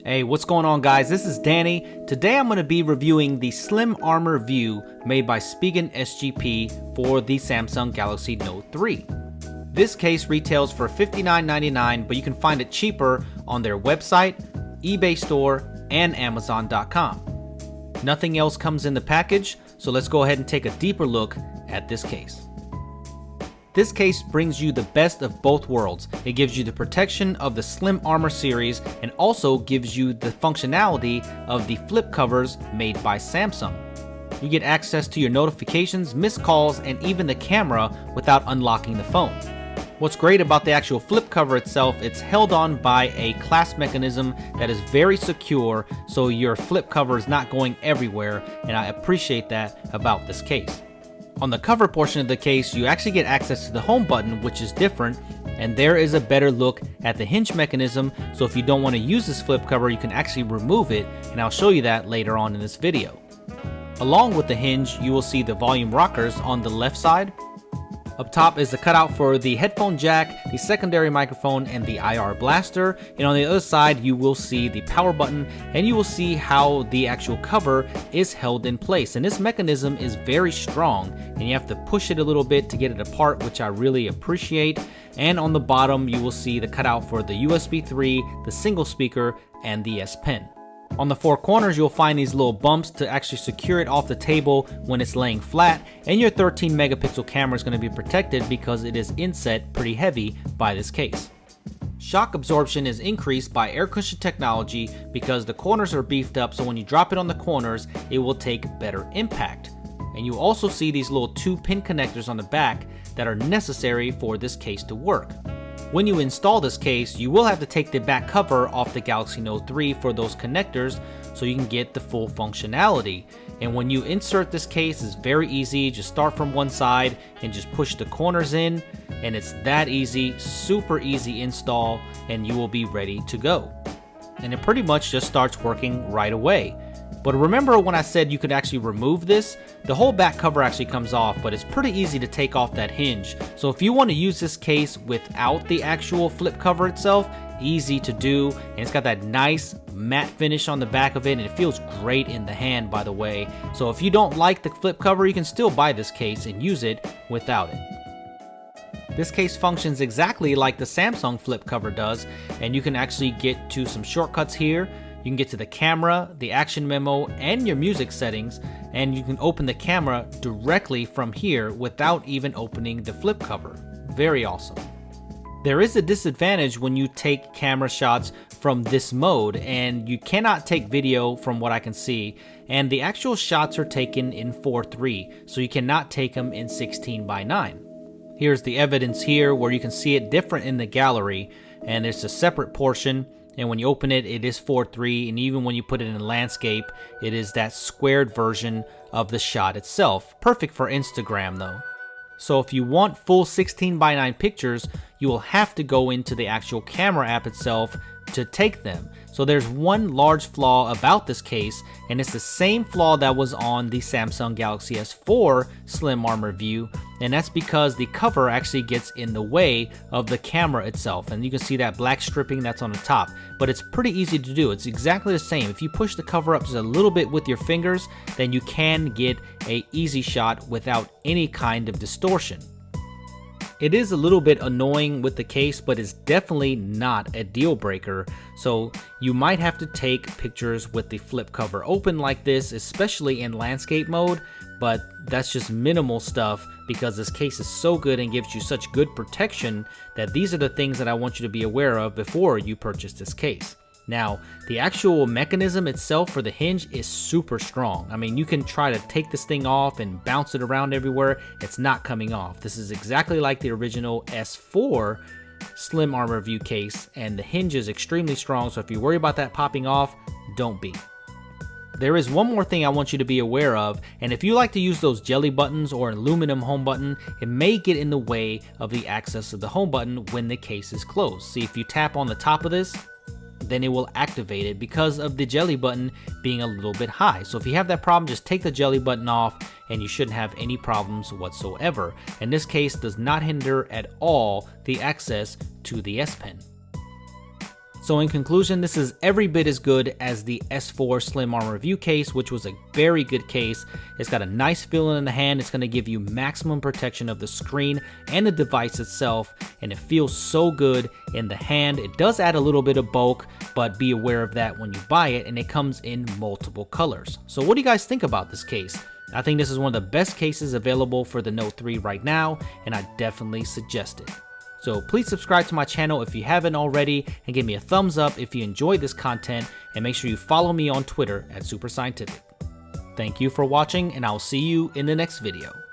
Hey, what's going on guys? This is Danny. Today I'm going to be reviewing the Slim Armor View made by Spigen SGP for the Samsung Galaxy Note 3. This case retails for $59.99, but you can find it cheaper on their website, eBay store, and Amazon.com. Nothing else comes in the package, so let's go ahead and take a deeper look at this case. This case brings you the best of both worlds. It gives you the protection of the Slim Armor series and also gives you the functionality of the flip covers made by Samsung. You get access to your notifications, missed calls, and even the camera without unlocking the phone. What's great about the actual flip cover itself, it's held on by a clasp mechanism that is very secure, so your flip cover is not going everywhere, and I appreciate that about this case. On the cover portion of the case, you actually get access to the home button, which is different, and there is a better look at the hinge mechanism, so if you don't want to use this flip cover, you can actually remove it, and I'll show you that later on in this video. Along with the hinge, you will see the volume rockers on the left side. Up top is the cutout for the headphone jack, the secondary microphone, and the IR blaster. And on the other side, you will see the power button, and you will see how the actual cover is held in place. And this mechanism is very strong, and you have to push it a little bit to get it apart, which I really appreciate. And on the bottom, you will see the cutout for the USB 3, the single speaker, and the S Pen. On the four corners, you'll find these little bumps to actually secure it off the table when it's laying flat, and your 13 megapixel camera is going to be protected because it is inset pretty heavy by this case. Shock absorption is increased by air cushion technology because the corners are beefed up, so when you drop it on the corners, it will take better impact. And you also see these little 2-pin connectors on the back that are necessary for this case to work. When you install this case, you will have to take the back cover off the Galaxy Note 3 for those connectors so you can get the full functionality. And when you insert this case, it's very easy. Just start from one side and just push the corners in, and it's that easy, super easy install, and you will be ready to go. And it pretty much just starts working right away. But remember when I said you could actually remove this? The whole back cover actually comes off, but it's pretty easy to take off that hinge. So if you want to use this case without the actual flip cover itself, easy to do, and it's got that nice matte finish on the back of it, and it feels great in the hand, by the way. So if you don't like the flip cover, you can still buy this case and use it without it. This case functions exactly like the Samsung flip cover does, and you can actually get to some shortcuts here. You can get to the camera, the action memo, and your music settings, and you can open the camera directly from here without even opening the flip cover. Very awesome. There is a disadvantage when you take camera shots from this mode, and you cannot take video from what I can see, and the actual shots are taken in 4:3, so you cannot take them in 16:9. Here's the evidence here where you can see it different in the gallery, and it's a separate portion. And when you open it, it is 4:3, and even when you put it in landscape, it is that squared version of the shot itself. Perfect for Instagram though. So if you want full 16:9 pictures, you will have to go into the actual camera app itself to take them. So there's one large flaw about this case, and it's the same flaw that was on the Samsung Galaxy S4 Slim Armor View, and that's because the cover actually gets in the way of the camera itself, and you can see that black stripping that's on the top, but it's pretty easy to do. It's exactly the same. If you push the cover up just a little bit with your fingers, then you can get an easy shot without any kind of distortion. It is a little bit annoying with the case, but it's definitely not a deal breaker. So you might have to take pictures with the flip cover open like this, especially in landscape mode, but that's just minimal stuff because this case is so good and gives you such good protection that these are the things that I want you to be aware of before you purchase this case. Now, the actual mechanism itself for the hinge is super strong. I mean, you can try to take this thing off and bounce it around everywhere. It's not coming off. This is exactly like the original S4 Slim Armor View case, and the hinge is extremely strong, so if you worry about that popping off, don't be. There is one more thing I want you to be aware of, and if you like to use those jelly buttons or an aluminum home button, it may get in the way of the access of the home button when the case is closed. See, if you tap on the top of this, then it will activate it because of the jelly button being a little bit high. So if you have that problem, just take the jelly button off and you shouldn't have any problems whatsoever. And this case does not hinder at all the access to the S Pen. So in conclusion, this is every bit as good as the S4 Slim Armor View case, which was a very good case. It's got a nice feeling in the hand. It's going to give you maximum protection of the screen and the device itself, and it feels so good in the hand. It does add a little bit of bulk, but be aware of that when you buy it, and it comes in multiple colors. So what do you guys think about this case? I think this is one of the best cases available for the Note 3 right now, and I definitely suggest it. So please subscribe to my channel if you haven't already, and give me a thumbs up if you enjoyed this content, and make sure you follow me on Twitter at SuperScientific. Thank you for watching, and I'll see you in the next video.